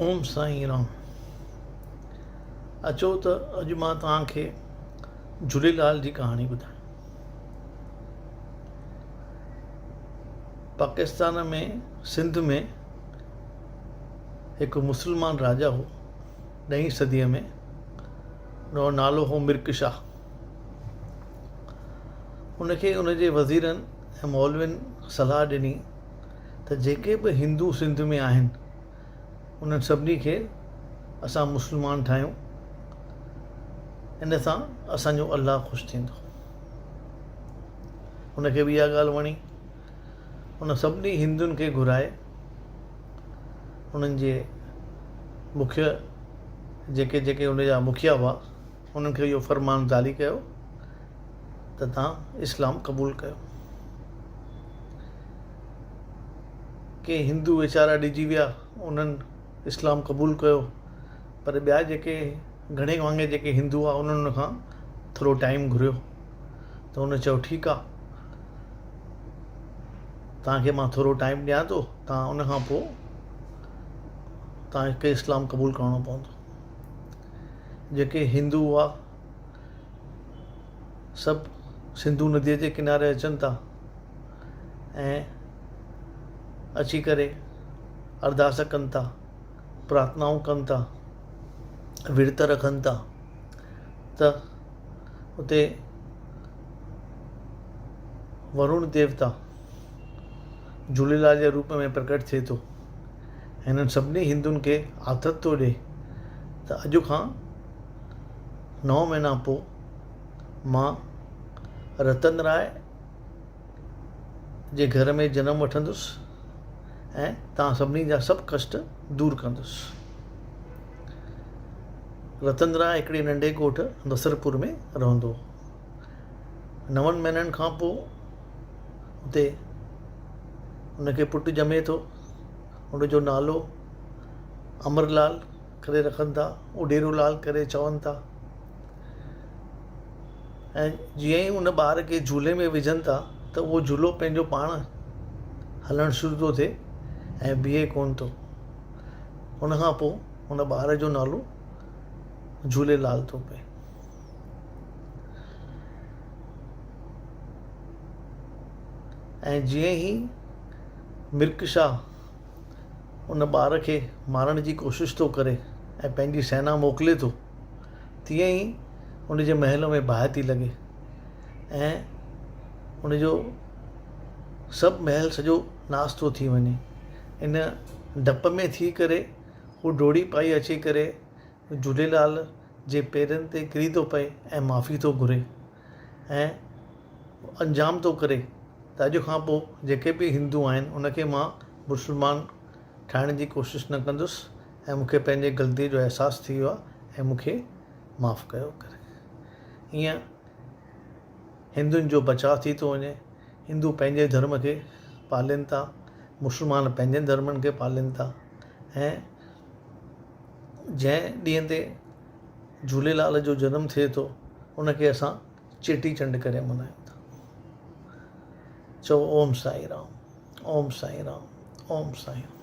ओम साईं राम। अचो त अॼु मां तव्हांखे झूलेलाल जी कहाणी ॿुधायां। पाकिस्तान में सिंध में हिकु मुस्लमान राजा हो 10वीं सदीअ में। हुनजो नालो हो मिर्क शाह। उनखे उनजे वज़ीरनि ऐं मौलवियुनि सलाह ॾिनी त जेके बि हिंदू सिंध में आहिनि उन्हनि सभिनी खे असां मुस्लमान ठाहियूं, इन सां असांजो अल्लाह ख़ुशि थींदो। हुनखे बि इहा ॻाल्हि वणी। हुन सभिनी हिंदुनि खे घुराए उन्हनि जे मुख्य जेके उनजा मुखिया हुआ उन्हनि खे इहो फ़रमान जारी कयो त तव्हां इस्लाम क़बूलु कयो। के हिंदू वीचारा ॾिजी विया, उन्हनि इस्लाम क़बूलु कयो, पर ॿिया जेके घणे वांगे जेके हिंदू हुआ उन्हनि उन खां थोरो टाइम घुरियो त हुन चयो ठीकु आहे, तव्हांखे मां थोरो टाइम ॾियां थो, तव्हां उन खां पोइ तव्हांखे इस्लाम क़बूलु करिणो पवंदो। जेके हिंदू हुआ सभु सिंधू नदीअ जे किनारे अचनि था ऐं अची करे अरदास कनि था, प्रार्थनाऊं कनि था, विर्त रखनि था त उते वरुण देवता झूलेलाल जे रूप में प्रकट थिए थो। हिननि सभिनी हिंदुनि खे आदत थो ॾिए त अॼु खां 9 महीना पोइ मां रतन राय जे घर में जनमु वठंदुसि ऐं तव्हां सभिनी जा सभु कष्ट दूरि कंदुसि। रतन राय हिकिड़े नंढे ॻोठ नसरपुर में रहंदो। 9 महीननि खां पोइ उते उनखे पुटु ॼमे थो। उनजो नालो अमरलाल करे रखनि था, उडेरोलाल करे चवनि था। ऐं जीअं ई उन ॿार खे झूले में विझनि था त उहो झूलो पंहिंजो पाण हलणु शुरू थो थिए ऐं बीहे कोन थो। उन खां पोइ उन ॿार जो नालो झूलेलाल थो पए। ऐं जीअं ई मिर्क शाह उन ॿार खे मारण जी कोशिशि थो करे ऐं पंहिंजी सेना मोकिले थो, तीअं ई उनजे महल में बाहि थी लॻे ऐं उनजो सभु महल सॼो नास थो थी वञे। इन डप में थी करे हू डोड़ी पाई अची करे झूलेलाल जे पेरनि ते किरी थो पए ऐं माफ़ी थो घुरे ऐं अंजाम थो करे त अॼु खां पोइ जेके बि हिंदू आहिनि उनखे मां मुस्लमान ठाहिण जी कोशिशि न कंदुसि ऐं मूंखे पंहिंजे ग़लती जो अहसासु थी वियो आहे ऐं मूंखे माफ़ु कयो करे। ईअं हिंदुनि जो बचाव थी थो वञे। हिंदू पंहिंजे धर्म खे पालीनि था, मुस्लमान पंहिंजे धर्मनि खे पालीनि था ऐं जंहिं ॾींहं ते झूलेलाल जो जनमु थिए थो उनखे असां चेटीचंड करे मल्हायूं था। चओ ओम साईं राम, ओम साईं राम, ओम साईं राम।